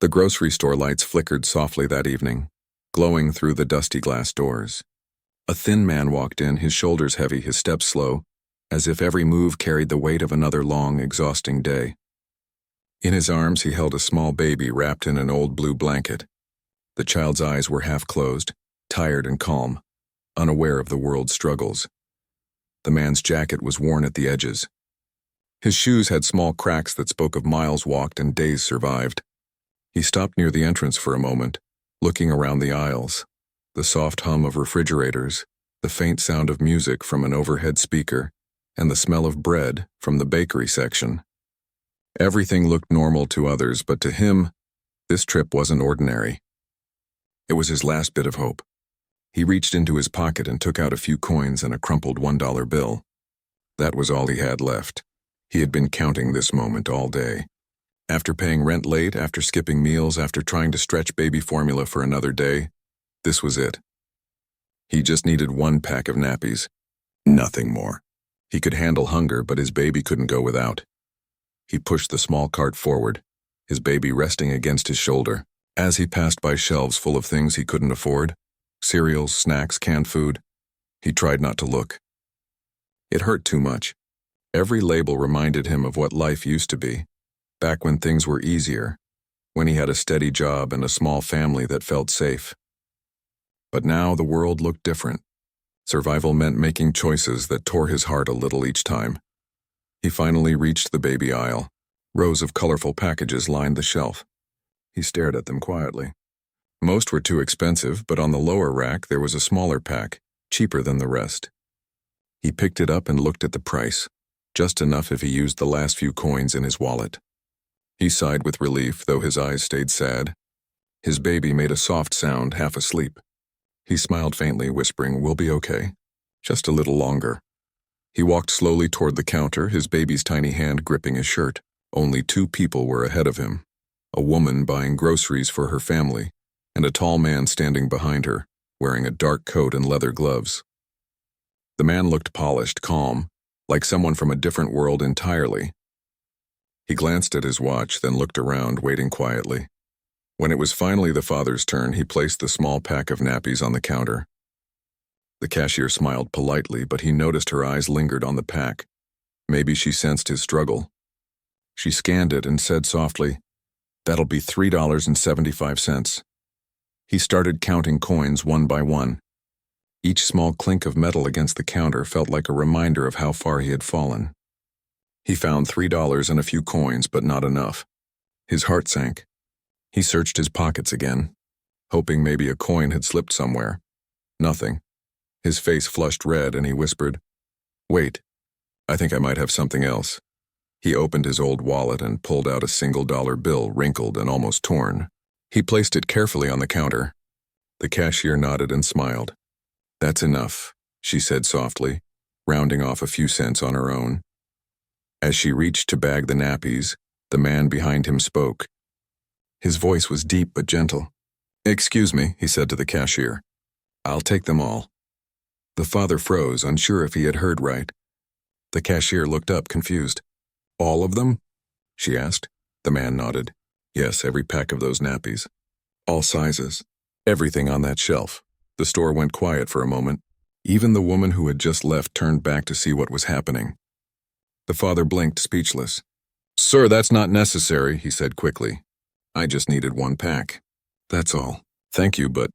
The grocery store lights flickered softly that evening, glowing through the dusty glass doors. A thin man walked in, his shoulders heavy, his steps slow, as if every move carried the weight of another long, exhausting day. In his arms he held a small baby wrapped in an old blue blanket. The child's eyes were half closed, tired and calm, unaware of the world's struggles. The man's jacket was worn at the edges. His shoes had small cracks that spoke of miles walked and days survived. He stopped near the entrance for a moment, looking around the aisles, the soft hum of refrigerators, the faint sound of music from an overhead speaker, and the smell of bread from the bakery section. Everything looked normal to others, but to him, this trip wasn't ordinary. It was his last bit of hope. He reached into his pocket and took out a few coins and a crumpled $1 bill. That was all he had left. He had been counting this moment all day. After paying rent late, after skipping meals, after trying to stretch baby formula for another day, this was it. He just needed one pack of nappies. Nothing more. He could handle hunger, but his baby couldn't go without. He pushed the small cart forward, his baby resting against his shoulder. As he passed by shelves full of things he couldn't afford, cereals, snacks, canned food, he tried not to look. It hurt too much. Every label reminded him of what life used to be, back when things were easier, when he had a steady job and a small family that felt safe. But now the world looked different. Survival meant making choices that tore his heart a little each time. He finally reached the baby aisle. Rows of colorful packages lined the shelf. He stared at them quietly. Most were too expensive, but on the lower rack there was a smaller pack, cheaper than the rest. He picked it up and looked at the price, just enough if he used the last few coins in his wallet. He sighed with relief, though his eyes stayed sad. His baby made a soft sound, half asleep. He smiled faintly, whispering, "We'll be okay. Just a little longer." He walked slowly toward the counter, his baby's tiny hand gripping his shirt. Only two people were ahead of him. A woman buying groceries for her family, and a tall man standing behind her, wearing a dark coat and leather gloves. The man looked polished, calm, like someone from a different world entirely. He glanced at his watch, then looked around, waiting quietly. When it was finally the father's turn, he placed the small pack of nappies on the counter. The cashier smiled politely, but he noticed her eyes lingered on the pack. Maybe she sensed his struggle. She scanned it and said softly, "That'll be $3.75. He started counting coins one by one. Each small clink of metal against the counter felt like a reminder of how far he had fallen. He found $3 and a few coins, but not enough. His heart sank. He searched his pockets again, hoping maybe a coin had slipped somewhere. Nothing. His face flushed red and he whispered, "Wait, I think I might have something else." He opened his old wallet and pulled out a $1 bill, wrinkled and almost torn. He placed it carefully on the counter. The cashier nodded and smiled. "That's enough," she said softly, rounding off a few cents on her own. As she reached to bag the nappies, the man behind him spoke. His voice was deep but gentle. "Excuse me," he said to the cashier. "I'll take them all." The father froze, unsure if he had heard right. The cashier looked up, confused. "All of them?" she asked. The man nodded. "Yes, every pack of those nappies. All sizes. Everything on that shelf." The store went quiet for a moment. Even the woman who had just left turned back to see what was happening. The father blinked, speechless. "Sir, that's not necessary," he said quickly. "I just needed one pack. That's all. Thank you, but..."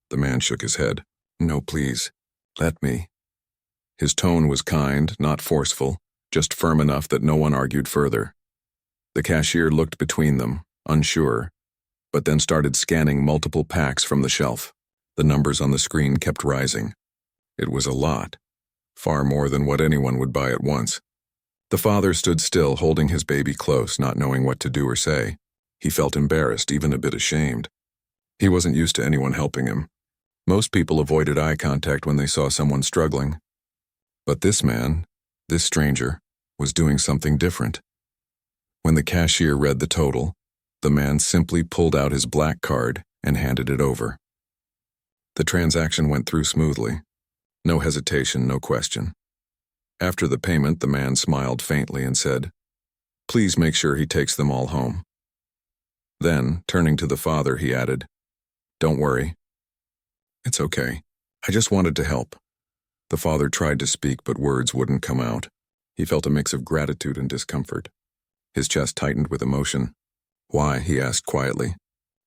The man shook his head. "No, please. Let me." His tone was kind, not forceful, just firm enough that no one argued further. The cashier looked between them, unsure, but then started scanning multiple packs from the shelf. The numbers on the screen kept rising. It was a lot, far more than what anyone would buy at once. The father stood still, holding his baby close, not knowing what to do or say. He felt embarrassed, even a bit ashamed. He wasn't used to anyone helping him. Most people avoided eye contact when they saw someone struggling. But this man, this stranger, was doing something different. When the cashier read the total, the man simply pulled out his black card and handed it over. The transaction went through smoothly. No hesitation, no question. After the payment, the man smiled faintly and said, "Please make sure he takes them all home." Then, turning to the father, he added, "Don't worry. It's okay. I just wanted to help." The father tried to speak, but words wouldn't come out. He felt a mix of gratitude and discomfort. His chest tightened with emotion. "Why?" he asked quietly.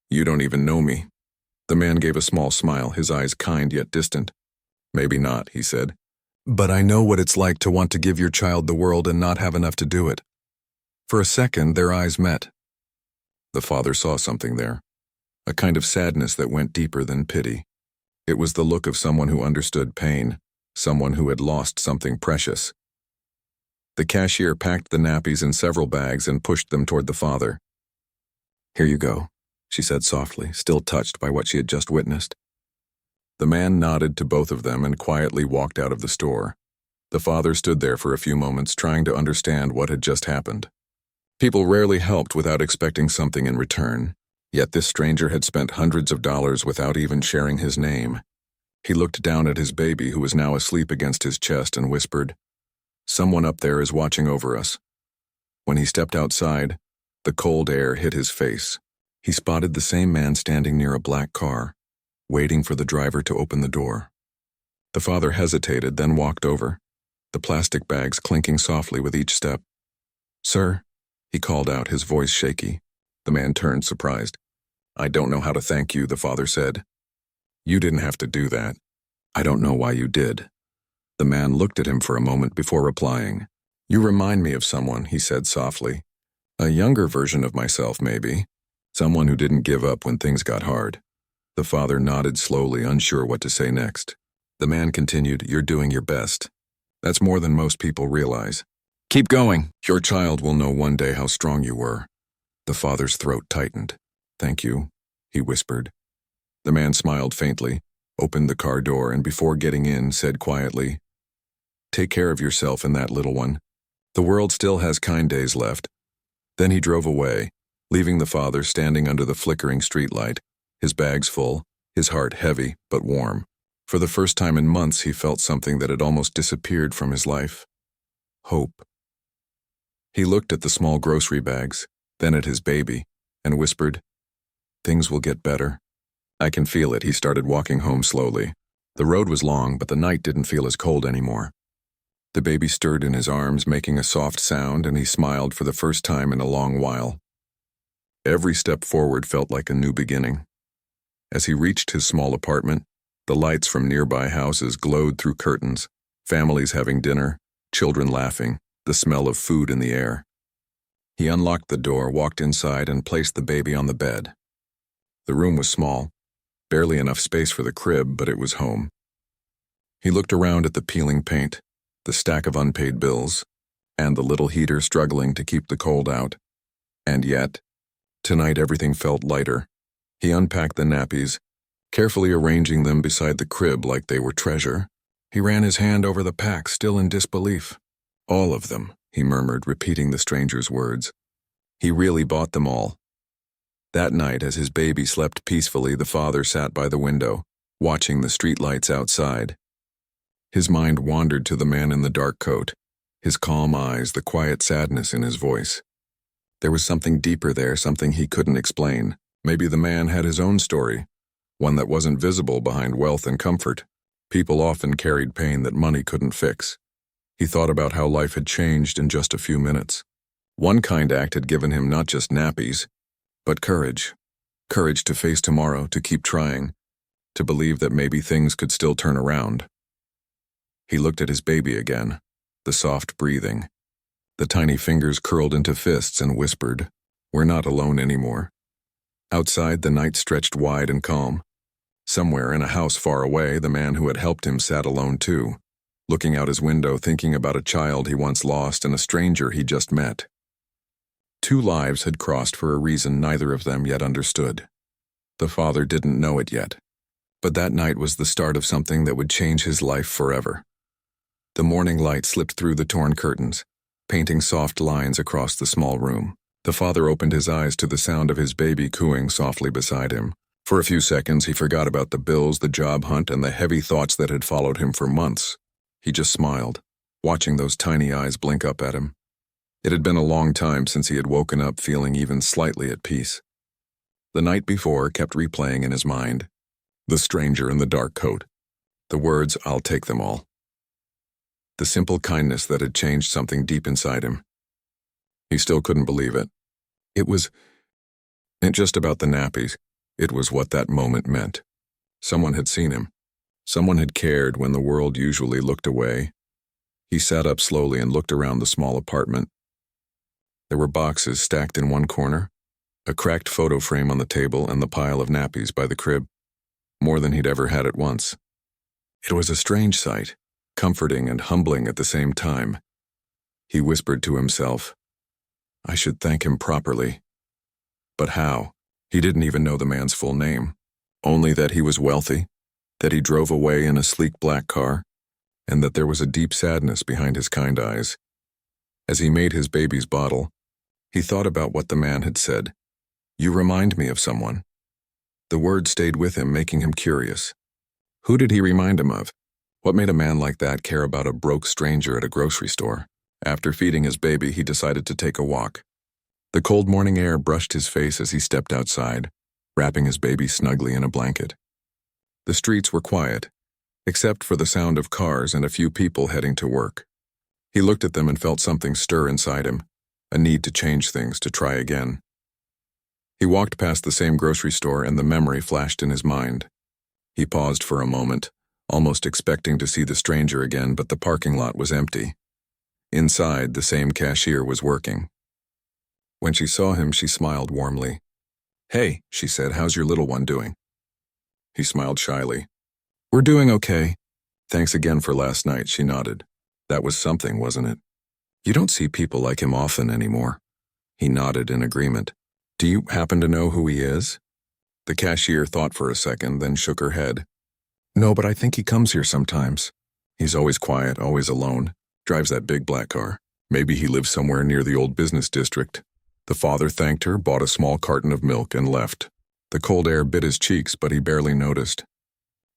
"You don't even know me." The man gave a small smile, his eyes kind yet distant. "Maybe not," he said. "But I know what it's like to want to give your child the world and not have enough to do it." For a second, their eyes met. The father saw something there, a kind of sadness that went deeper than pity. It was the look of someone who understood pain, someone who had lost something precious. The cashier packed the nappies in several bags and pushed them toward the father. "Here you go," she said softly, still touched by what she had just witnessed. The man nodded to both of them and quietly walked out of the store. The father stood there for a few moments, trying to understand what had just happened. People rarely helped without expecting something in return, yet this stranger had spent hundreds of dollars without even sharing his name. He looked down at his baby, who was now asleep against his chest, and whispered, "Someone up there is watching over us." When he stepped outside, the cold air hit his face. He spotted the same man standing near a black car, waiting for the driver to open the door. The father hesitated, then walked over, the plastic bags clinking softly with each step. "Sir," he called out, his voice shaky. The man turned, surprised. "I don't know how to thank you," the father said. "You didn't have to do that. I don't know why you did." The man looked at him for a moment before replying. "You remind me of someone," he said softly. "A younger version of myself, maybe. Someone who didn't give up when things got hard." The father nodded slowly, unsure what to say next. The man continued, "You're doing your best. That's more than most people realize. Keep going. Your child will know one day how strong you were." The father's throat tightened. "Thank you," he whispered. The man smiled faintly, opened the car door, and before getting in, said quietly, "Take care of yourself and that little one. The world still has kind days left." Then he drove away, leaving the father standing under the flickering streetlight, his bags full, his heart heavy but warm. For the first time in months, he felt something that had almost disappeared from his life. Hope. He looked at the small grocery bags, then at his baby, and whispered, "Things will get better." "I can feel it." He started walking home slowly. The road was long, but the night didn't feel as cold anymore. The baby stirred in his arms, making a soft sound, and he smiled for the first time in a long while. Every step forward felt like a new beginning. As he reached his small apartment, the lights from nearby houses glowed through curtains, families having dinner, children laughing, the smell of food in the air. He unlocked the door, walked inside, and placed the baby on the bed. The room was small, barely enough space for the crib, but it was home. He looked around at the peeling paint, the stack of unpaid bills, and the little heater struggling to keep the cold out. And yet, tonight everything felt lighter. He unpacked the nappies, carefully arranging them beside the crib like they were treasure. He ran his hand over the pack, still in disbelief. "All of them," he murmured, repeating the stranger's words. He really bought them all. That night, as his baby slept peacefully, the father sat by the window, watching the streetlights outside. His mind wandered to the man in the dark coat, his calm eyes, the quiet sadness in his voice. There was something deeper there, something he couldn't explain. Maybe the man had his own story, one that wasn't visible behind wealth and comfort. People often carried pain that money couldn't fix. He thought about how life had changed in just a few minutes. One kind act had given him not just nappies, but courage. Courage to face tomorrow, to keep trying, to believe that maybe things could still turn around. He looked at his baby again, the soft breathing. The tiny fingers curled into fists and whispered, "We're not alone anymore." Outside, the night stretched wide and calm. Somewhere in a house far away, the man who had helped him sat alone too, looking out his window, thinking about a child he once lost and a stranger he just met. Two lives had crossed for a reason neither of them yet understood. The father didn't know it yet, but that night was the start of something that would change his life forever. The morning light slipped through the torn curtains, painting soft lines across the small room. The father opened his eyes to the sound of his baby cooing softly beside him. For a few seconds, he forgot about the bills, the job hunt, and the heavy thoughts that had followed him for months. He just smiled, watching those tiny eyes blink up at him. It had been a long time since he had woken up feeling even slightly at peace. The night before kept replaying in his mind. The stranger in the dark coat. The words, "I'll take them all." The simple kindness that had changed something deep inside him. He still couldn't believe it. It wasn't just about the nappies. It was what that moment meant. Someone had seen him. Someone had cared when the world usually looked away. He sat up slowly and looked around the small apartment. There were boxes stacked in one corner, a cracked photo frame on the table, and the pile of nappies by the crib. More than he'd ever had at once. It was a strange sight, comforting and humbling at the same time. He whispered to himself, "I should thank him properly." But how? He didn't even know the man's full name. Only that he was wealthy, that he drove away in a sleek black car, and that there was a deep sadness behind his kind eyes. As he made his baby's bottle, he thought about what the man had said. "You remind me of someone." The word stayed with him, making him curious. Who did he remind him of? What made a man like that care about a broke stranger at a grocery store? After feeding his baby, he decided to take a walk. The cold morning air brushed his face as he stepped outside, wrapping his baby snugly in a blanket. The streets were quiet, except for the sound of cars and a few people heading to work. He looked at them and felt something stir inside him, a need to change things, to try again. He walked past the same grocery store and the memory flashed in his mind. He paused for a moment, almost expecting to see the stranger again, but the parking lot was empty. Inside, the same cashier was working. When she saw him, she smiled warmly. "Hey," she said, "how's your little one doing?" He smiled shyly. "We're doing okay. Thanks again for last night," she nodded. That was something, wasn't it? "You don't see people like him often anymore." He nodded in agreement. "Do you happen to know who he is?" The cashier thought for a second, then shook her head. "No, but I think he comes here sometimes. He's always quiet, always alone. Drives that big black car. Maybe he lives somewhere near the old business district." The father thanked her, bought a small carton of milk, and left. The cold air bit his cheeks, but he barely noticed.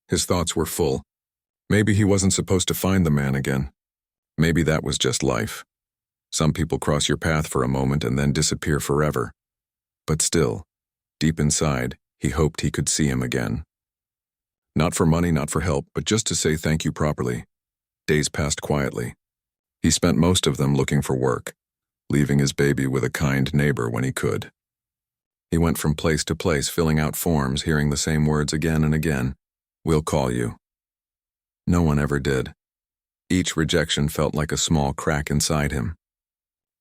His thoughts were full. Maybe he wasn't supposed to find the man again. Maybe that was just life. Some people cross your path for a moment and then disappear forever. But still, deep inside, he hoped he could see him again. Not for money, not for help, but just to say thank you properly. Days passed quietly. He spent most of them looking for work, leaving his baby with a kind neighbor when he could. He went from place to place, filling out forms, hearing the same words again and again. "We'll call you." No one ever did. Each rejection felt like a small crack inside him.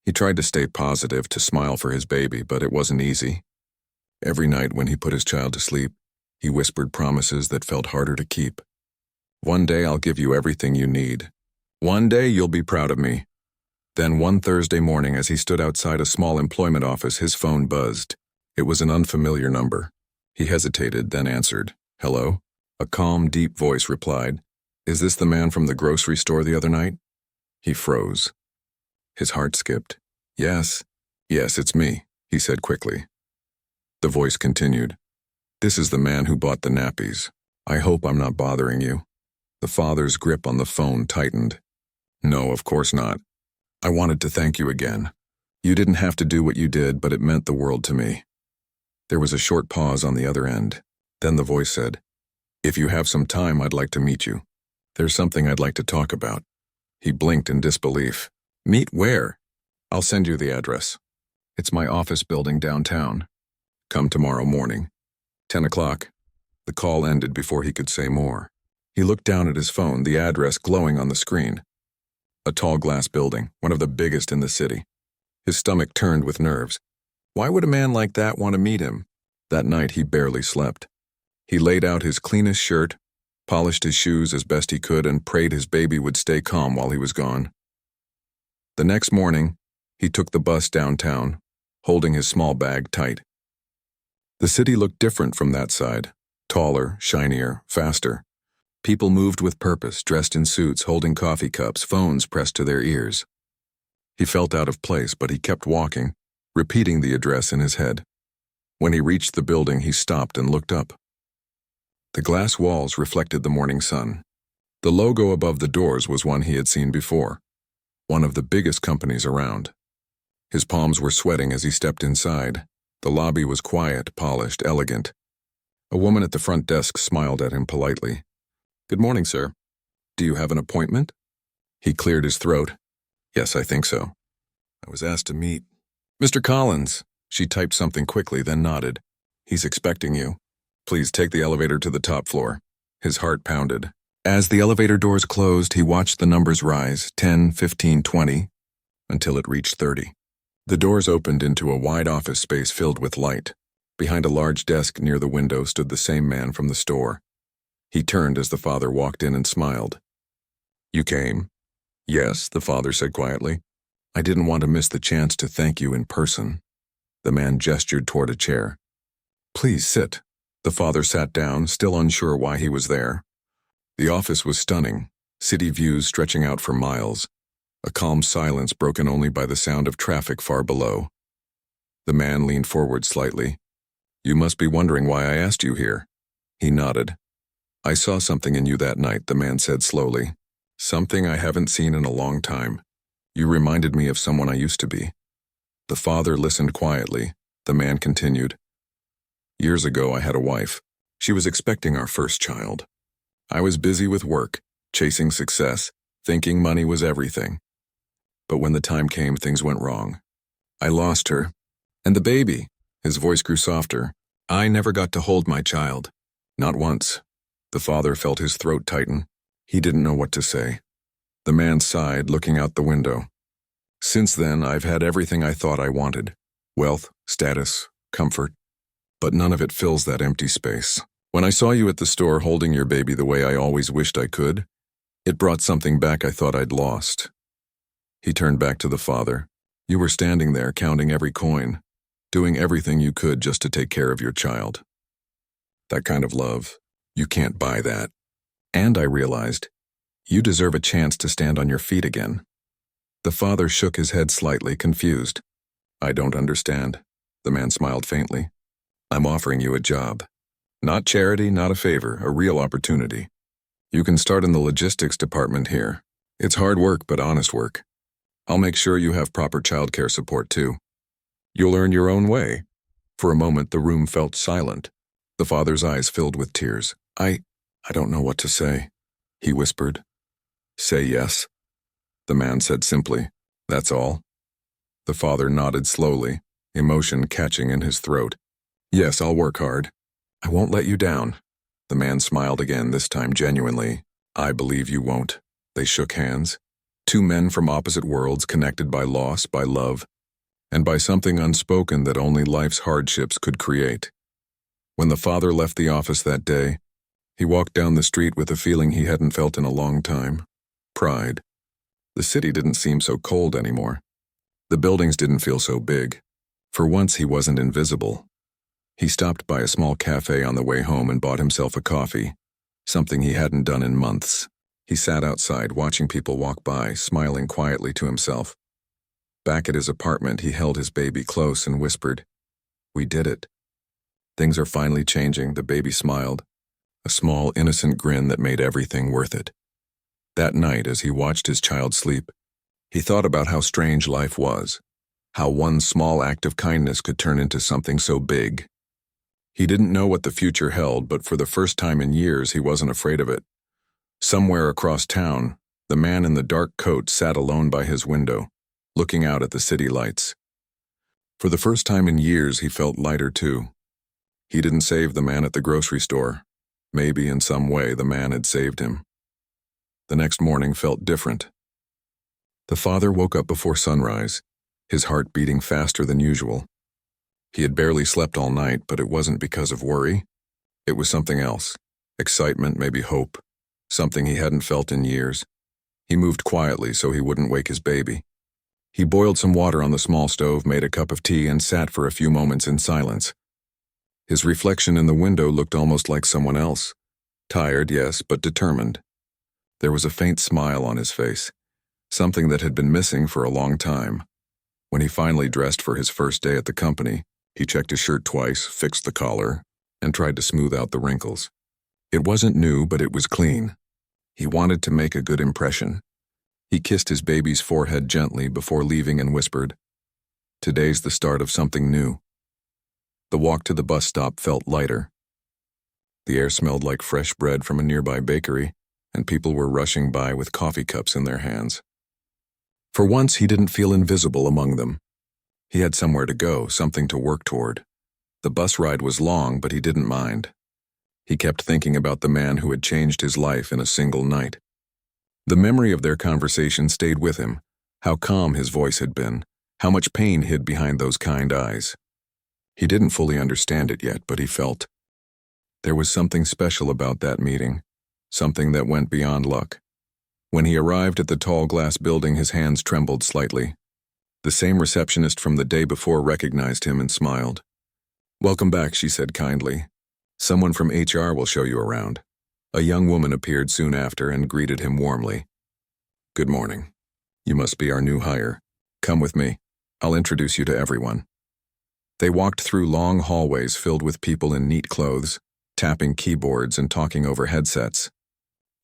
He tried to stay positive, to smile for his baby, but it wasn't easy. Every night when he put his child to sleep, he whispered promises that felt harder to keep. "One day I'll give you everything you need. One day you'll be proud of me." Then one Thursday morning, as he stood outside a small employment office, his phone buzzed. It was an unfamiliar number. He hesitated, then answered. "Hello?" A calm, deep voice replied. "Is this the man from the grocery store the other night?" He froze. His heart skipped. Yes, it's me," he said quickly. The voice continued. "This is the man who bought the nappies. I hope I'm not bothering you." The father's grip on the phone tightened. "No, of course not. I wanted to thank you again. You didn't have to do what you did, but it meant the world to me." There was a short pause on the other end. Then the voice said, "If you have some time, I'd like to meet you. There's something I'd like to talk about." He blinked in disbelief. "Meet where?" "I'll send you the address. It's my office building downtown. Come tomorrow morning. 10 o'clock. The call ended before he could say more. He looked down at his phone, the address glowing on the screen. A tall glass building, one of the biggest in the city. His stomach turned with nerves. Why would a man like that want to meet him? That night he barely slept. He laid out his cleanest shirt, polished his shoes as best he could, and prayed his baby would stay calm while he was gone. The next morning, he took the bus downtown, holding his small bag tight. The city looked different from that side. Taller, shinier, faster. People moved with purpose, dressed in suits, holding coffee cups, phones pressed to their ears. He felt out of place, but he kept walking, repeating the address in his head. When he reached the building, he stopped and looked up. The glass walls reflected the morning sun. The logo above the doors was one he had seen before, one of the biggest companies around. His palms were sweating as he stepped inside. The lobby was quiet, polished, elegant. A woman at the front desk smiled at him politely. "Good morning, sir. Do you have an appointment?" He cleared his throat. "Yes, I think so. I was asked to meet Mr. Collins." She typed something quickly, then nodded. "He's expecting you. Please take the elevator to the top floor." His heart pounded. As the elevator doors closed, he watched the numbers rise, 10, 15, 20, until it reached 30. The doors opened into a wide office space filled with light. Behind a large desk near the window stood the same man from the store. He turned as the father walked in and smiled. "You came?" "Yes," the father said quietly. "I didn't want to miss the chance to thank you in person." The man gestured toward a chair. "Please sit." The father sat down, still unsure why he was there. The office was stunning, city views stretching out for miles, a calm silence broken only by the sound of traffic far below. The man leaned forward slightly. "You must be wondering why I asked you here." He nodded. "I saw something in you that night," the man said slowly. "Something I haven't seen in a long time. You reminded me of someone I used to be." The father listened quietly. The man continued. "Years ago I had a wife. She was expecting our first child. I was busy with work, chasing success, thinking money was everything. But when the time came, things went wrong. I lost her. And the baby." His voice grew softer. "I never got to hold my child. Not once." The father felt his throat tighten. He didn't know what to say. The man sighed, looking out the window. "Since then, I've had everything I thought I wanted. Wealth, status, comfort. But none of it fills that empty space. When I saw you at the store holding your baby the way I always wished I could, it brought something back I thought I'd lost." He turned back to the father. "You were standing there counting every coin, doing everything you could just to take care of your child. That kind of love, you can't buy that. And I realized, you deserve a chance to stand on your feet again." The father shook his head slightly, confused. "I don't understand." The man smiled faintly. "I'm offering you a job. Not charity, not a favor, a real opportunity. You can start in the logistics department here. It's hard work, but honest work. I'll make sure you have proper childcare support, too. You'll earn your own way." For a moment, the room felt silent. The father's eyes filled with tears. I don't know what to say," he whispered. "Say yes." The man said simply, "That's all." The father nodded slowly, emotion catching in his throat. "Yes, I'll work hard. I won't let you down." The man smiled again, this time genuinely. "I believe you won't." They shook hands. Two men from opposite worlds, connected by loss, by love, and by something unspoken that only life's hardships could create. When the father left the office that day, he walked down the street with a feeling he hadn't felt in a long time. Pride. The city didn't seem so cold anymore. The buildings didn't feel so big. For once he wasn't invisible. He stopped by a small cafe on the way home and bought himself a coffee, something he hadn't done in months. He sat outside, watching people walk by, smiling quietly to himself. Back at his apartment, he held his baby close and whispered, "We did it. Things are finally changing." The baby smiled, a small, innocent grin that made everything worth it. That night, as he watched his child sleep, he thought about how strange life was, how one small act of kindness could turn into something so big. He didn't know what the future held, but for the first time in years, he wasn't afraid of it. Somewhere across town, the man in the dark coat sat alone by his window, looking out at the city lights. For the first time in years, he felt lighter too. He didn't save the man at the grocery store. Maybe in some way the man had saved him. The next morning felt different. The father woke up before sunrise, his heart beating faster than usual. He had barely slept all night, but it wasn't because of worry. It was something else. Excitement, maybe hope. Something he hadn't felt in years. He moved quietly so he wouldn't wake his baby. He boiled some water on the small stove, made a cup of tea, and sat for a few moments in silence. His reflection in the window looked almost like someone else. Tired, yes, but determined. There was a faint smile on his face, something that had been missing for a long time. When he finally dressed for his first day at the company, he checked his shirt twice, fixed the collar, and tried to smooth out the wrinkles. It wasn't new, but it was clean. He wanted to make a good impression. He kissed his baby's forehead gently before leaving and whispered, "Today's the start of something new." The walk to the bus stop felt lighter. The air smelled like fresh bread from a nearby bakery, and people were rushing by with coffee cups in their hands. For once, he didn't feel invisible among them. He had somewhere to go, something to work toward. The bus ride was long, but he didn't mind. He kept thinking about the man who had changed his life in a single night. The memory of their conversation stayed with him, how calm his voice had been, how much pain hid behind those kind eyes. He didn't fully understand it yet, but he felt. There was something special about that meeting, something that went beyond luck. When he arrived at the tall glass building, his hands trembled slightly. The same receptionist from the day before recognized him and smiled. "Welcome back," she said kindly. "Someone from HR will show you around." A young woman appeared soon after and greeted him warmly. "Good morning. You must be our new hire. Come with me. I'll introduce you to everyone." They walked through long hallways filled with people in neat clothes, tapping keyboards and talking over headsets.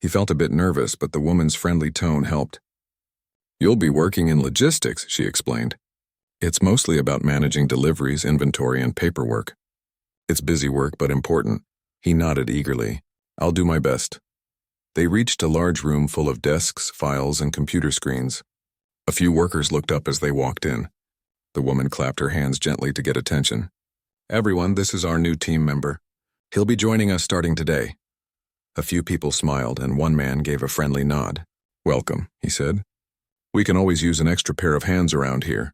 He felt a bit nervous, but the woman's friendly tone helped. "You'll be working in logistics," she explained. "It's mostly about managing deliveries, inventory, and paperwork." "It's busy work, but important." He nodded eagerly. "I'll do my best." They reached a large room full of desks, files, and computer screens. A few workers looked up as they walked in. The woman clapped her hands gently to get attention. "Everyone, this is our new team member. He'll be joining us starting today." A few people smiled, and one man gave a friendly nod. "Welcome," he said. "We can always use an extra pair of hands around here."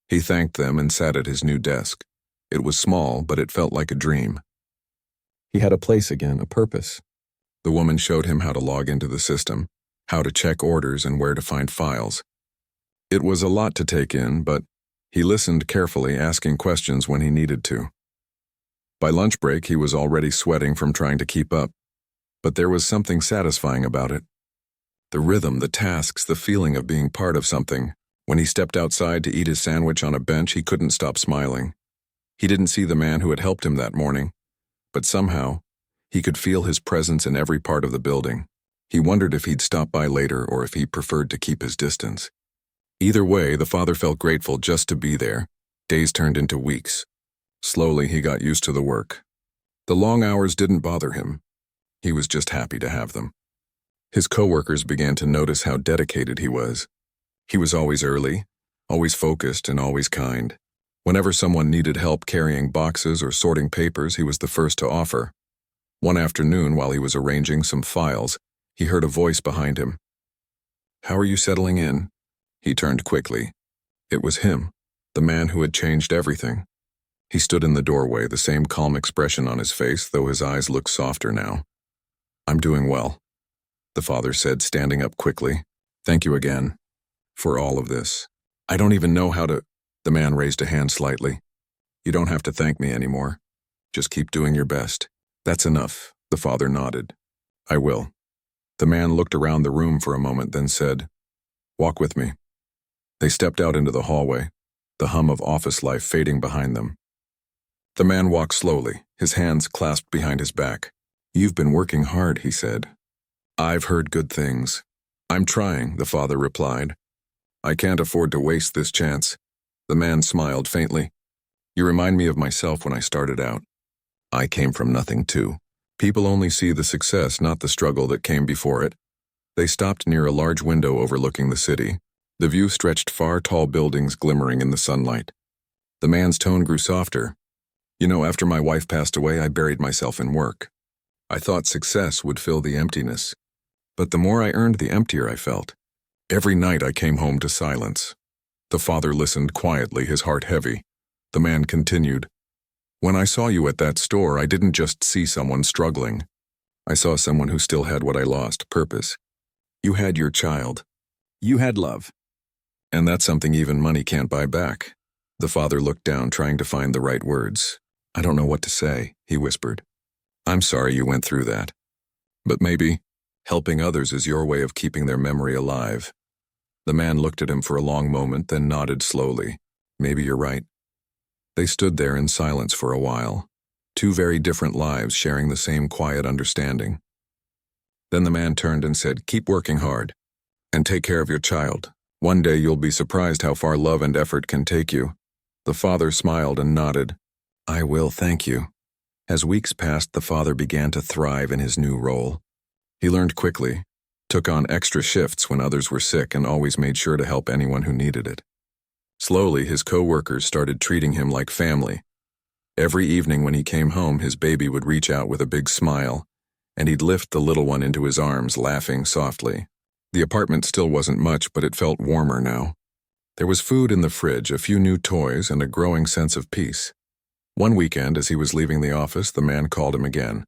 He thanked them and sat at his new desk. It was small, but it felt like a dream. He had a place again, a purpose. The woman showed him how to log into the system, how to check orders, and where to find files. It was a lot to take in, but he listened carefully, asking questions when he needed to. By lunch break, he was already sweating from trying to keep up. But there was something satisfying about it. The rhythm, the tasks, the feeling of being part of something. When he stepped outside to eat his sandwich on a bench, he couldn't stop smiling. He didn't see the man who had helped him that morning, but somehow, he could feel his presence in every part of the building. He wondered if he'd stop by later or if he preferred to keep his distance. Either way, the father felt grateful just to be there. Days turned into weeks. Slowly, he got used to the work. The long hours didn't bother him. He was just happy to have them. His coworkers began to notice how dedicated he was. He was always early, always focused, and always kind. Whenever someone needed help carrying boxes or sorting papers, he was the first to offer. One afternoon, while he was arranging some files, he heard a voice behind him. "How are you settling in?" He turned quickly. It was him, the man who had changed everything. He stood in the doorway, the same calm expression on his face, though his eyes looked softer now. "I'm doing well," the father said, standing up quickly. "Thank you again for all of this. I don't even know how to—" The man raised a hand slightly. "You don't have to thank me anymore. Just keep doing your best." "That's enough," the father nodded. "I will." The man looked around the room for a moment, then said, "Walk with me." They stepped out into the hallway, the hum of office life fading behind them. The man walked slowly, his hands clasped behind his back. "You've been working hard," he said. "I've heard good things." "I'm trying," the father replied. "I can't afford to waste this chance." The man smiled faintly. "You remind me of myself when I started out. I came from nothing too. People only see the success, not the struggle that came before it." They stopped near a large window overlooking the city. The view stretched far, tall buildings glimmering in the sunlight. The man's tone grew softer. "You know, after my wife passed away, I buried myself in work. I thought success would fill the emptiness. But the more I earned, the emptier I felt. Every night I came home to silence." The father listened quietly, his heart heavy. The man continued, "When I saw you at that store, I didn't just see someone struggling. I saw someone who still had what I lost, purpose. You had your child. You had love. And that's something even money can't buy back." The father looked down, trying to find the right words. "I don't know what to say," he whispered. "I'm sorry you went through that. But maybe helping others is your way of keeping their memory alive." The man looked at him for a long moment, then nodded slowly. "Maybe you're right." They stood there in silence for a while, two very different lives sharing the same quiet understanding. Then the man turned and said, "Keep working hard, and take care of your child. One day you'll be surprised how far love and effort can take you." The father smiled and nodded. I will, thank you. As weeks passed, the father began to thrive in his new role. He learned quickly, took on extra shifts when others were sick, and always made sure to help anyone who needed it. Slowly, his co-workers started treating him like family. Every evening when he came home, his baby would reach out with a big smile, and he'd lift the little one into his arms, laughing softly. The apartment still wasn't much, but it felt warmer now. There was food in the fridge, a few new toys, and a growing sense of peace. One weekend, as he was leaving the office, the man called him again.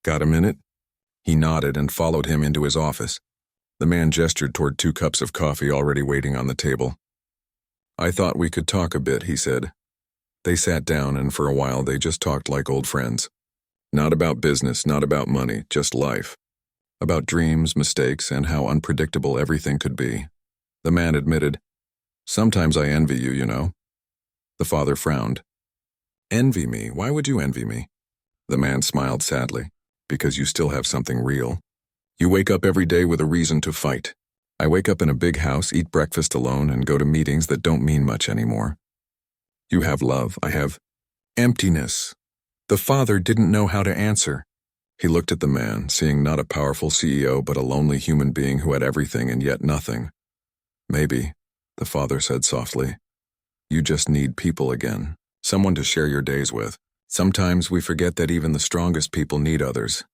"Got a minute?" He nodded and followed him into his office. The man gestured toward 2 cups of coffee already waiting on the table. "I thought we could talk a bit," he said. They sat down, and for a while they just talked like old friends. Not about business, not about money, just life. About dreams, mistakes, and how unpredictable everything could be. The man admitted, "Sometimes I envy you, you know." The father frowned. "Envy me? Why would you envy me?" The man smiled sadly. "Because you still have something real. You wake up every day with a reason to fight. I wake up in a big house, eat breakfast alone, and go to meetings that don't mean much anymore. You have love, I have emptiness." The father didn't know how to answer. He looked at the man, seeing not a powerful CEO but a lonely human being who had everything and yet nothing. "Maybe," the father said softly, "you just need people again, someone to share your days with. Sometimes we forget that even the strongest people need others."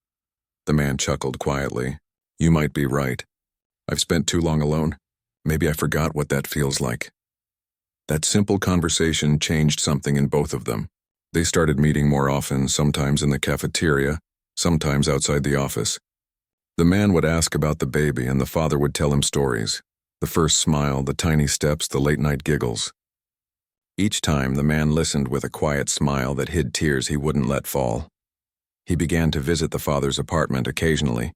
The man chuckled quietly. "You might be right. I've spent too long alone. Maybe I forgot what that feels like." That simple conversation changed something in both of them. They started meeting more often, sometimes in the cafeteria, sometimes outside the office. The man would ask about the baby, and the father would tell him stories. The first smile, the tiny steps, the late-night giggles. Each time, the man listened with a quiet smile that hid tears he wouldn't let fall. He began to visit the father's apartment occasionally,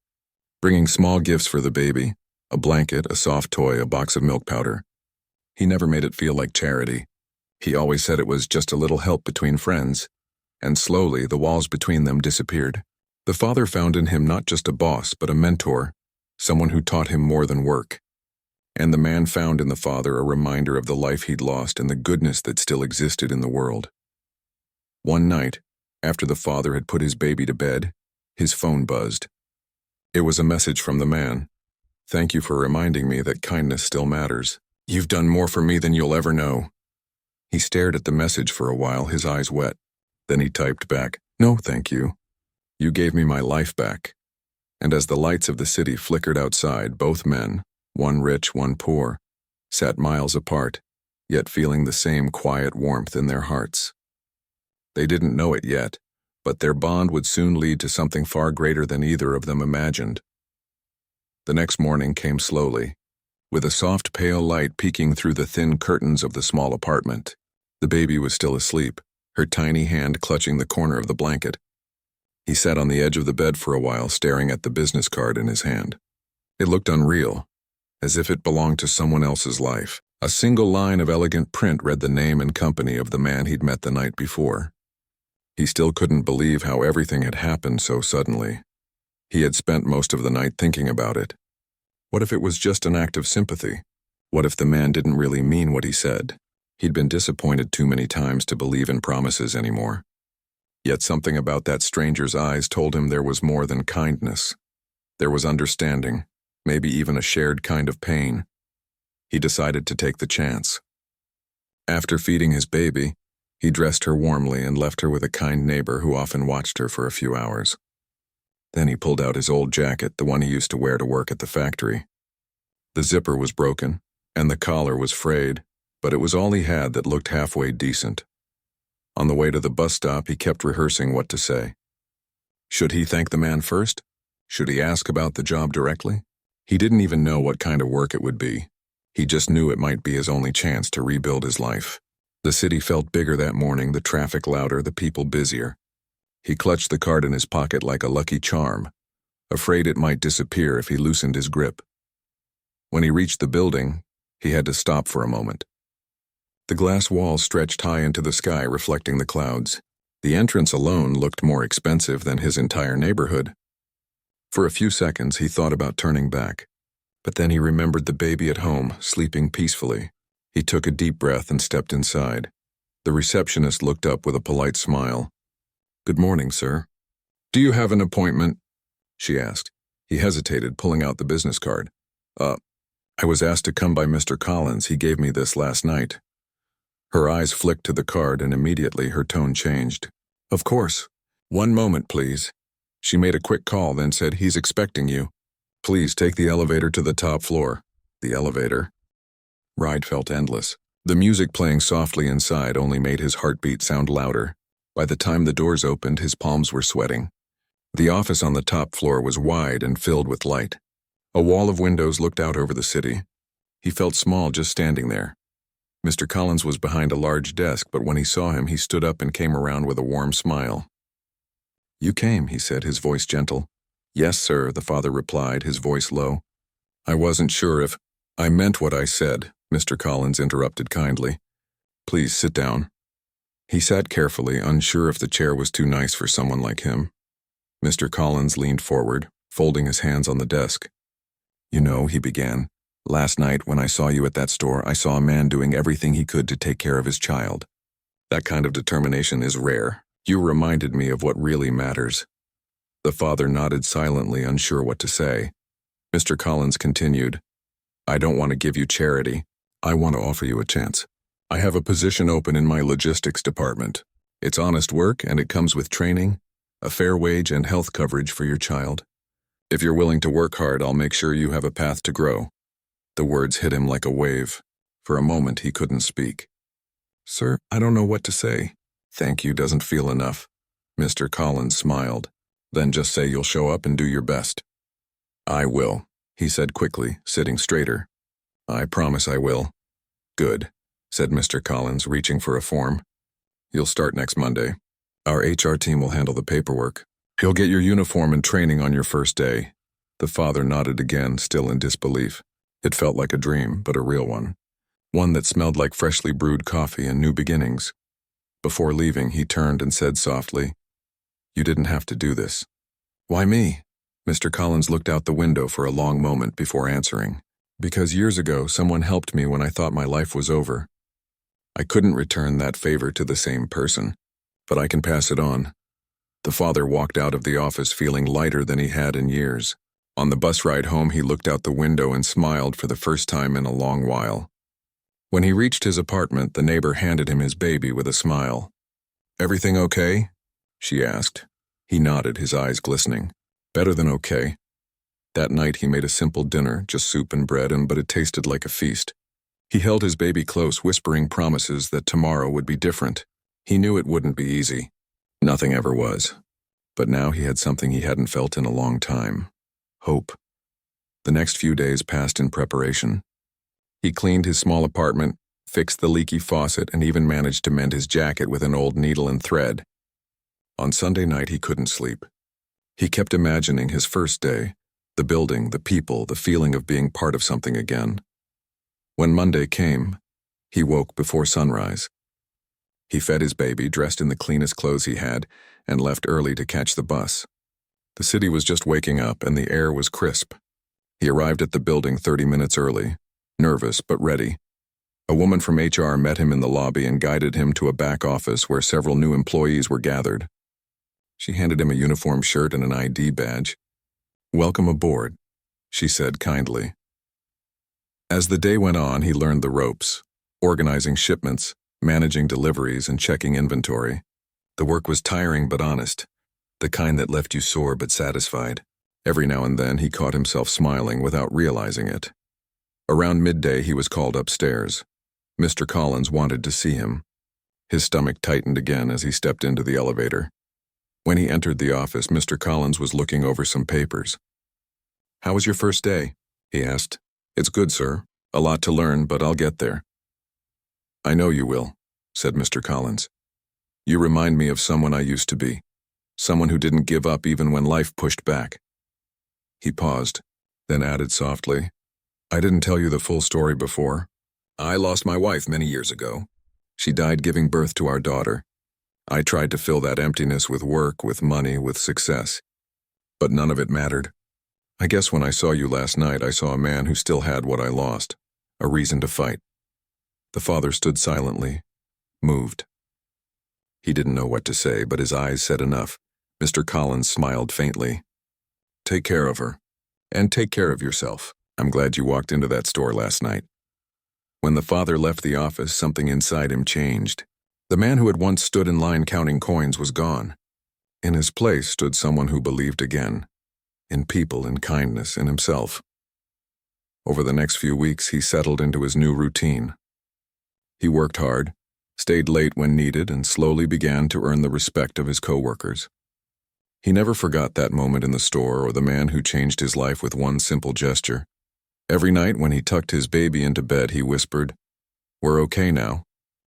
bringing small gifts for the baby, a blanket, a soft toy, a box of milk powder. He never made it feel like charity. He always said it was just a little help between friends, and slowly the walls between them disappeared. The father found in him not just a boss, but a mentor, someone who taught him more than work. And the man found in the father a reminder of the life he'd lost and the goodness that still existed in the world. One night, after the father had put his baby to bed, his phone buzzed. It was a message from the man. "Thank you for reminding me that kindness still matters. You've done more for me than you'll ever know." He stared at the message for a while, his eyes wet. Then he typed back, "No, thank you. You gave me my life back." And as the lights of the city flickered outside, both men, one rich, one poor, sat miles apart, yet feeling the same quiet warmth in their hearts. They didn't know it yet, but their bond would soon lead to something far greater than either of them imagined. The next morning came slowly, with a soft pale light peeking through the thin curtains of the small apartment. The baby was still asleep, her tiny hand clutching the corner of the blanket. He sat on the edge of the bed for a while, staring at the business card in his hand. It looked unreal, as if it belonged to someone else's life. A single line of elegant print read the name and company of the man he'd met the night before. He still couldn't believe how everything had happened so suddenly. He had spent most of the night thinking about it. What if it was just an act of sympathy? What if the man didn't really mean what he said? He'd been disappointed too many times to believe in promises anymore. Yet something about that stranger's eyes told him there was more than kindness. There was understanding, maybe even a shared kind of pain. He decided to take the chance. After feeding his baby, he dressed her warmly and left her with a kind neighbor who often watched her for a few hours. Then he pulled out his old jacket, the one he used to wear to work at the factory. The zipper was broken, and the collar was frayed, but it was all he had that looked halfway decent. On the way to the bus stop, he kept rehearsing what to say. Should he thank the man first? Should he ask about the job directly? He didn't even know what kind of work it would be. He just knew it might be his only chance to rebuild his life. The city felt bigger that morning, the traffic louder, the people busier. He clutched the card in his pocket like a lucky charm, afraid it might disappear if he loosened his grip. When he reached the building, he had to stop for a moment. The glass walls stretched high into the sky, reflecting the clouds. The entrance alone looked more expensive than his entire neighborhood. For a few seconds, he thought about turning back, but then he remembered the baby at home, sleeping peacefully. He took a deep breath and stepped inside. The receptionist looked up with a polite smile. "Good morning, sir." "Do you have an appointment?" she asked. He hesitated, pulling out the business card. I was asked to come by Mr. Collins. He gave me this last night." Her eyes flicked to the card, and immediately her tone changed. "Of course. One moment, please." She made a quick call, then said, "He's expecting you. Please take the elevator to the top floor." The elevator. Ride felt endless. The music playing softly inside only made his heartbeat sound louder. By the time the doors opened, his palms were sweating. The office on the top floor was wide and filled with light. A wall of windows looked out over the city. He felt small just standing there. Mr. Collins was behind a large desk, but when he saw him, he stood up and came around with a warm smile. "You came," he said, his voice gentle. "Yes, sir," the father replied, his voice low. "I wasn't sure if—" "I meant what I said," Mr. Collins interrupted kindly. "Please sit down." He sat carefully, unsure if the chair was too nice for someone like him. Mr. Collins leaned forward, folding his hands on the desk. "You know," he began, "last night when I saw you at that store, I saw a man doing everything he could to take care of his child. That kind of determination is rare. You reminded me of what really matters." The father nodded silently, unsure what to say. Mr. Collins continued, "I don't want to give you charity. I want to offer you a chance. I have a position open in my logistics department. It's honest work, and it comes with training, a fair wage, and health coverage for your child. If you're willing to work hard, I'll make sure you have a path to grow." The words hit him like a wave. For a moment, he couldn't speak. "Sir, I don't know what to say." "Thank you doesn't feel enough." Mr. Collins smiled. "Then just say you'll show up and do your best." "I will," he said quickly, sitting straighter. "I promise I will." "Good," said Mr. Collins, reaching for a form. "You'll start next Monday. Our HR team will handle the paperwork. You'll get your uniform and training on your first day." The father nodded again, still in disbelief. It felt like a dream, but a real one. One that smelled like freshly brewed coffee and new beginnings. Before leaving, he turned and said softly, "You didn't have to do this." "Why me?" Mr. Collins looked out the window for a long moment before answering. "Because years ago, someone helped me when I thought my life was over. I couldn't return that favor to the same person, but I can pass it on." The father walked out of the office feeling lighter than he had in years. On the bus ride home, he looked out the window and smiled for the first time in a long while. When he reached his apartment, the neighbor handed him his baby with a smile. "Everything okay?" she asked. He nodded, his eyes glistening. "Better than okay." That night he made a simple dinner, just soup and bread, but it tasted like a feast. He held his baby close, whispering promises that tomorrow would be different. He knew it wouldn't be easy. Nothing ever was. But now he had something he hadn't felt in a long time. Hope. The next few days passed in preparation. He cleaned his small apartment, fixed the leaky faucet, and even managed to mend his jacket with an old needle and thread. On Sunday night he couldn't sleep. He kept imagining his first day, the building, the people, the feeling of being part of something again. When Monday came, he woke before sunrise. He fed his baby, dressed in the cleanest clothes he had, and left early to catch the bus. The city was just waking up, and the air was crisp. He arrived at the building 30 minutes early, nervous but ready. A woman from HR met him in the lobby and guided him to a back office where several new employees were gathered. She handed him a uniform shirt and an ID badge. "Welcome aboard," she said kindly. As the day went on, he learned the ropes, organizing shipments, managing deliveries, and checking inventory. The work was tiring but honest, the kind that left you sore but satisfied. Every now and then he caught himself smiling without realizing it. Around midday he was called upstairs. Mr. Collins wanted to see him. His stomach tightened again as he stepped into the elevator. When he entered the office, Mr. Collins was looking over some papers. "How was your first day?" he asked. "It's good, sir. A lot to learn, but I'll get there." "I know you will," said Mr. Collins. "You remind me of someone I used to be, someone who didn't give up even when life pushed back." He paused, then added softly, "I didn't tell you the full story before. I lost my wife many years ago. She died giving birth to our daughter. I tried to fill that emptiness with work, with money, with success. But none of it mattered. I guess when I saw you last night, I saw a man who still had what I lost, a reason to fight." The father stood silently, moved. He didn't know what to say, but his eyes said enough. Mr. Collins smiled faintly. Take care of her. And take care of yourself. I'm glad you walked into that store last night. When the father left the office, something inside him changed. The man who had once stood in line counting coins was gone. In his place stood someone who believed again. In people, in kindness, in himself. Over the next few weeks, he settled into his new routine. He worked hard, stayed late when needed, and slowly began to earn the respect of his co-workers. He never forgot that moment in the store or the man who changed his life with one simple gesture. Every night when he tucked his baby into bed, he whispered, "We're okay now.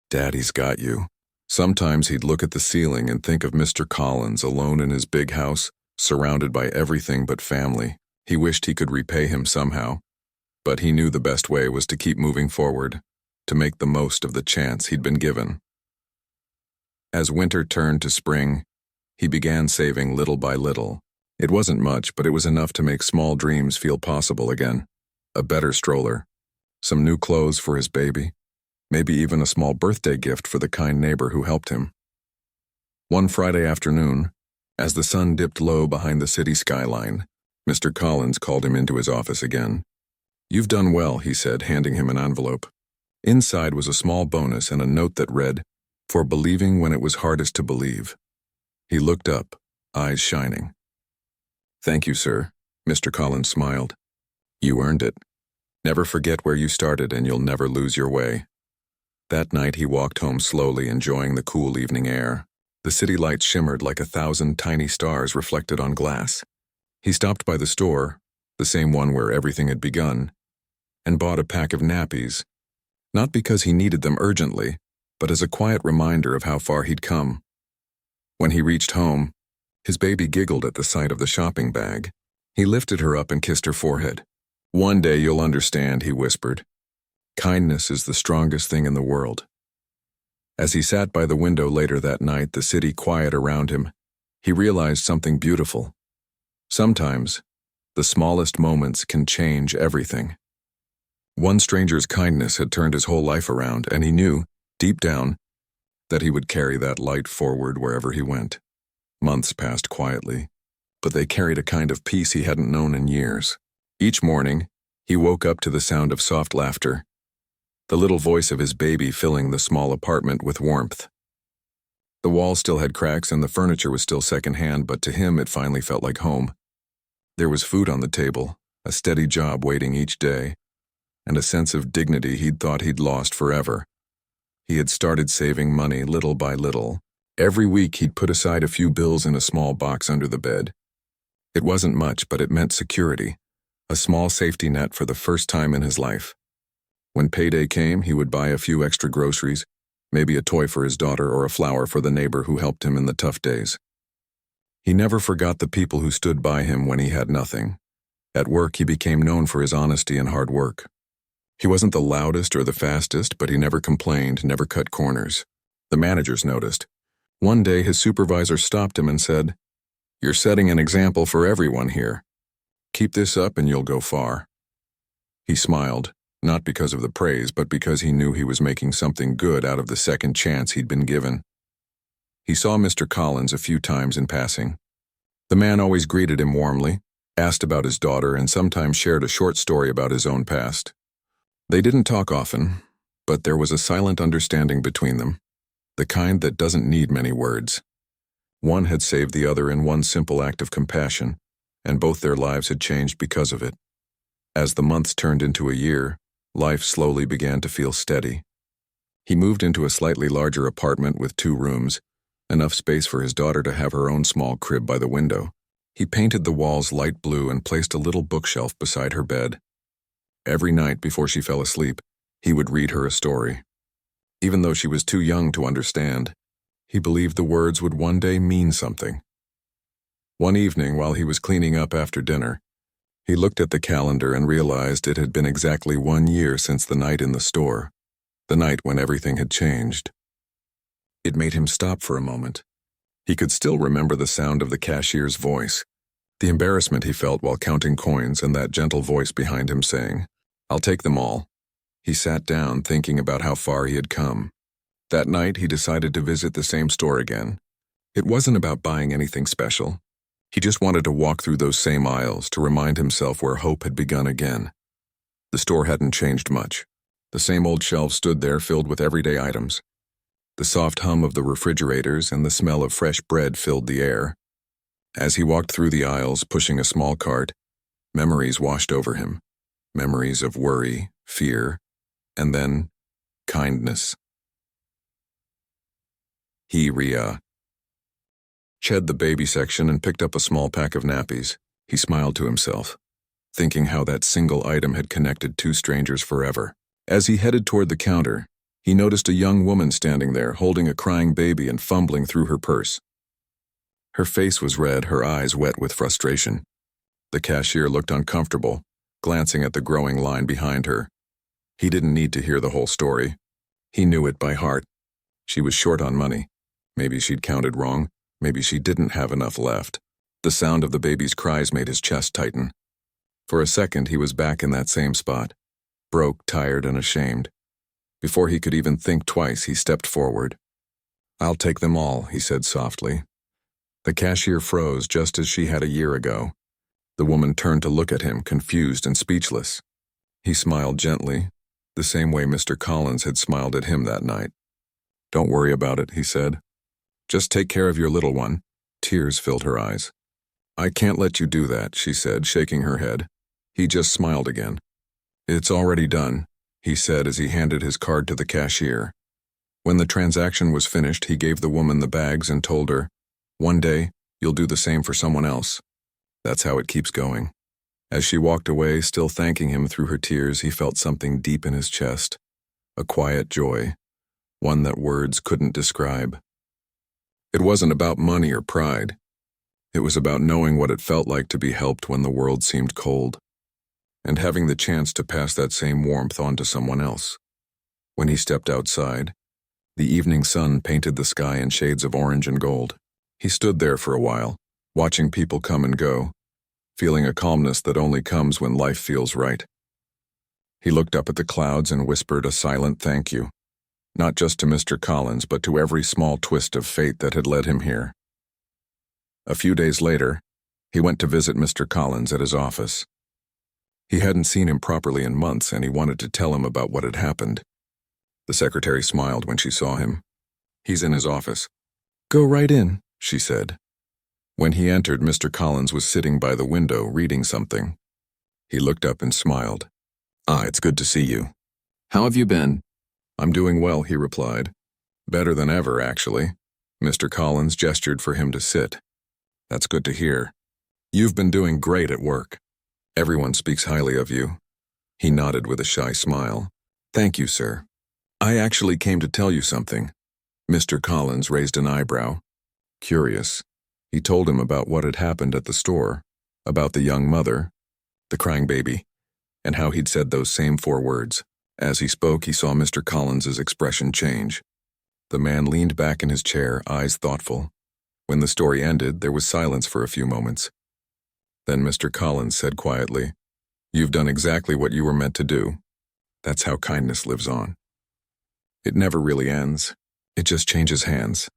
Daddy's got you." Sometimes he'd look at the ceiling and think of Mr. Collins alone in his big house, surrounded by everything but family. He wished he could repay him somehow, but he knew the best way was to keep moving forward, to make the most of the chance he'd been given. As winter turned to spring, he began saving little by little. It wasn't much, but it was enough to make small dreams feel possible again. A better stroller, some new clothes for his baby, maybe even a small birthday gift for the kind neighbor who helped him. One Friday afternoon, as the sun dipped low behind the city skyline, Mr. Collins called him into his office again. "You've done well," he said, handing him an envelope. Inside was a small bonus and a note that read, "For believing when it was hardest to believe." He looked up, eyes shining. "Thank you, sir," Mr. Collins smiled. "You earned it. Never forget where you started and you'll never lose your way." That night he walked home slowly, enjoying the cool evening air. The city lights shimmered like 1,000 tiny stars reflected on glass. He stopped by the store, the same one where everything had begun, and bought a pack of Nappies, not because he needed them urgently, but as a quiet reminder of how far he'd come. When he reached home, his baby giggled at the sight of the shopping bag. He lifted her up and kissed her forehead. "One day you'll understand," he whispered. "Kindness is the strongest thing in the world." As he sat by the window later that night, the city quiet around him, he realized something beautiful. Sometimes, the smallest moments can change everything. One stranger's kindness had turned his whole life around, and he knew, deep down, that he would carry that light forward wherever he went. Months passed quietly, but they carried a kind of peace he hadn't known in years. Each morning, he woke up to the sound of soft laughter, the little voice of his baby filling the small apartment with warmth. The walls still had cracks and the furniture was still secondhand, but to him it finally felt like home. There was food on the table, a steady job waiting each day, and a sense of dignity he'd thought he'd lost forever. He had started saving money little by little. Every week he'd put aside a few bills in a small box under the bed. It wasn't much, but it meant security. A small safety net for the first time in his life. When payday came, he would buy a few extra groceries, maybe a toy for his daughter or a flower for the neighbor who helped him in the tough days. He never forgot the people who stood by him when he had nothing. At work, he became known for his honesty and hard work. He wasn't the loudest or the fastest, but he never complained, never cut corners. The managers noticed. One day, his supervisor stopped him and said, "You're setting an example for everyone here. Keep this up and you'll go far." He smiled, not because of the praise, but because he knew he was making something good out of the second chance he'd been given. He saw Mr. Collins a few times in passing. The man always greeted him warmly, asked about his daughter, and sometimes shared a short story about his own past. They didn't talk often, but there was a silent understanding between them, the kind that doesn't need many words. One had saved the other in one simple act of compassion, and both their lives had changed because of it. As the months turned into a year, life slowly began to feel steady. He moved into a slightly larger apartment with 2 rooms, enough space for his daughter to have her own small crib by the window. He painted the walls light blue and placed a little bookshelf beside her bed. Every night before she fell asleep, he would read her a story. Even though she was too young to understand, he believed the words would one day mean something. One evening, while he was cleaning up after dinner, he looked at the calendar and realized it had been exactly 1 year since the night in the store, the night when everything had changed. It made him stop for a moment. He could still remember the sound of the cashier's voice, the embarrassment he felt while counting coins, and that gentle voice behind him saying, "I'll take them all." He sat down, thinking about how far he had come. That night, he decided to visit the same store again. It wasn't about buying anything special. He just wanted to walk through those same aisles to remind himself where hope had begun again. The store hadn't changed much. The same old shelves stood there filled with everyday items. The soft hum of the refrigerators and the smell of fresh bread filled the air. As he walked through the aisles, pushing a small cart, memories washed over him. Memories of worry, fear, and then kindness. He ched the baby section and picked up a small pack of nappies. He smiled to himself, thinking how that single item had connected two strangers forever. As he headed toward the counter, he noticed a young woman standing there, holding a crying baby and fumbling through her purse. Her face was red, her eyes wet with frustration. The cashier looked uncomfortable, glancing at the growing line behind her. He didn't need to hear the whole story. He knew it by heart. She was short on money. Maybe she'd counted wrong. Maybe she didn't have enough left. The sound of the baby's cries made his chest tighten. For a second, he was back in that same spot, broke, tired, and ashamed. Before he could even think twice, he stepped forward. "I'll take them all," he said softly. The cashier froze just as she had a year ago. The woman turned to look at him, confused and speechless. He smiled gently, the same way Mr. Collins had smiled at him that night. "Don't worry about it," he said. "Just take care of your little one." Tears filled her eyes. "I can't let you do that," she said, shaking her head. He just smiled again. "It's already done," he said as he handed his card to the cashier. When the transaction was finished, he gave the woman the bags and told her, "One day, you'll do the same for someone else." That's how it keeps going. As she walked away, still thanking him through her tears, he felt something deep in his chest, a quiet joy, one that words couldn't describe. It wasn't about money or pride. It was about knowing what it felt like to be helped when the world seemed cold, and having the chance to pass that same warmth on to someone else. When he stepped outside, the evening sun painted the sky in shades of orange and gold. He stood there for a while, watching people come and go, feeling a calmness that only comes when life feels right. He looked up at the clouds and whispered a silent thank you, not just to Mr. Collins, but to every small twist of fate that had led him here. A few days later, he went to visit Mr. Collins at his office. He hadn't seen him properly in months, and he wanted to tell him about what had happened. The secretary smiled when she saw him. "He's in his office." "Go right in," she said. When he entered, Mr. Collins was sitting by the window reading something. He looked up and smiled. It's good to see you. How have you been?" "I'm doing well," he replied. "Better than ever, actually." Mr. Collins gestured for him to sit. "That's good to hear. You've been doing great at work. Everyone speaks highly of you." He nodded with a shy smile. "Thank you, sir. I actually came to tell you something." Mr. Collins raised an eyebrow. Curious, he told him about what had happened at the store, about the young mother, the crying baby, and how he'd said those same 4 words. As he spoke, he saw Mr. Collins's expression change. The man leaned back in his chair, eyes thoughtful. When the story ended, there was silence for a few moments. Then Mr. Collins said quietly, "You've done exactly what you were meant to do. That's how kindness lives on. It never really ends. It just changes hands."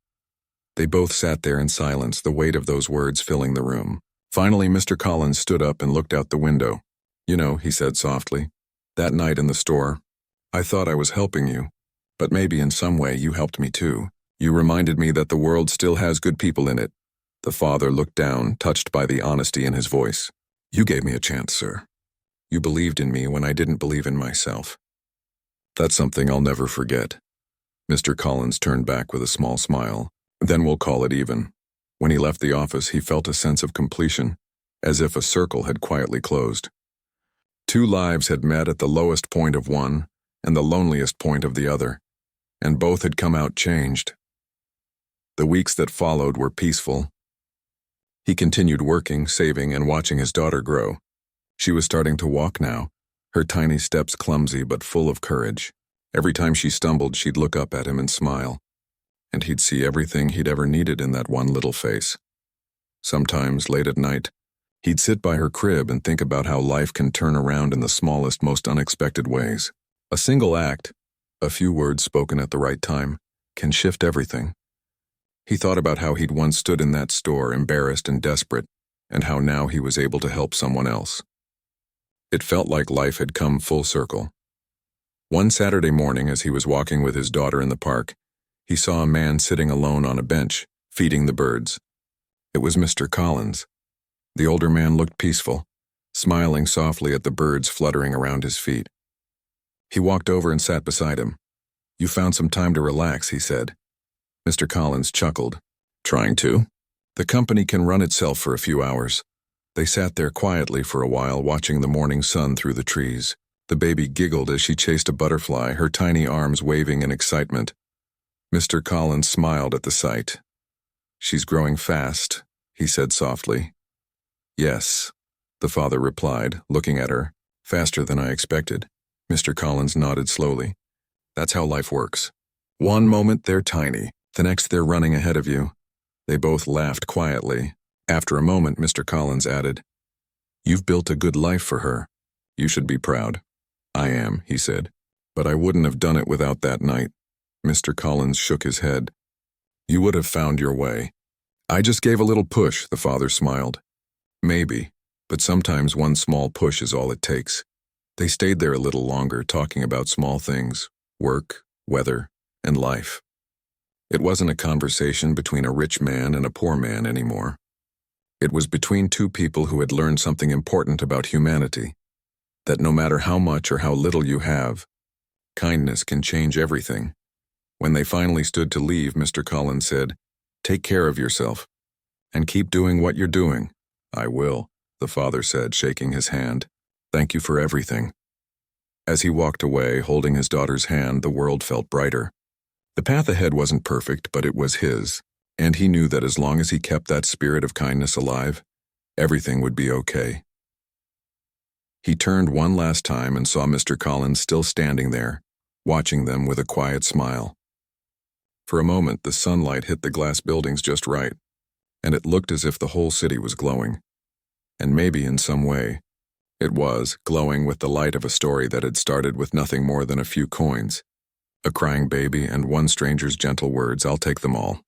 They both sat there in silence, the weight of those words filling the room. Finally, Mr. Collins stood up and looked out the window. "You know," he said softly, "that night in the store, I thought I was helping you, but maybe in some way you helped me too. You reminded me that the world still has good people in it." The father looked down, touched by the honesty in his voice. "You gave me a chance, sir. You believed in me when I didn't believe in myself. That's something I'll never forget." Mr. Collins turned back with a small smile. "Then we'll call it even." When he left the office, he felt a sense of completion, as if a circle had quietly closed. 2 lives had met at the lowest point of one and the loneliest point of the other, and both had come out changed. The weeks that followed were peaceful. He continued working, saving, and watching his daughter grow. She was starting to walk now, her tiny steps clumsy but full of courage. Every time she stumbled, she'd look up at him and smile, and he'd see everything he'd ever needed in that one little face. Sometimes, late at night, he'd sit by her crib and think about how life can turn around in the smallest, most unexpected ways. A single act, a few words spoken at the right time, can shift everything. He thought about how he'd once stood in that store, embarrassed and desperate, and how now he was able to help someone else. It felt like life had come full circle. One Saturday morning, as he was walking with his daughter in the park, he saw a man sitting alone on a bench, feeding the birds. It was Mr. Collins. The older man looked peaceful, smiling softly at the birds fluttering around his feet. He walked over and sat beside him. "You found some time to relax," he said. Mr. Collins chuckled. "Trying to? The company can run itself for a few hours." They sat there quietly for a while, watching the morning sun through the trees. The baby giggled as she chased a butterfly, her tiny arms waving in excitement. Mr. Collins smiled at the sight. "She's growing fast," he said softly. "Yes," the father replied, looking at her. "Faster than I expected." Mr. Collins nodded slowly. "That's how life works. One moment they're tiny, the next they're running ahead of you." They both laughed quietly. After a moment, Mr. Collins added, "You've built a good life for her. You should be proud." "I am," he said. "But I wouldn't have done it without that night." Mr. Collins shook his head. "You would have found your way." "I just gave a little push," the father smiled. "Maybe, but sometimes one small push is all it takes." They stayed there a little longer, talking about small things, work, weather, and life. It wasn't a conversation between a rich man and a poor man anymore. It was between two people who had learned something important about humanity, that no matter how much or how little you have, kindness can change everything. When they finally stood to leave, Mr. Collins said, "Take care of yourself, and keep doing what you're doing." "I will," the father said, shaking his hand. "Thank you for everything." As he walked away, holding his daughter's hand, the world felt brighter. The path ahead wasn't perfect, but it was his, and he knew that as long as he kept that spirit of kindness alive, everything would be okay. He turned one last time and saw Mr. Collins still standing there, watching them with a quiet smile. For a moment, the sunlight hit the glass buildings just right, and it looked as if the whole city was glowing. And maybe in some way, it was glowing with the light of a story that had started with nothing more than a few coins, a crying baby, and one stranger's gentle words, "I'll take them all."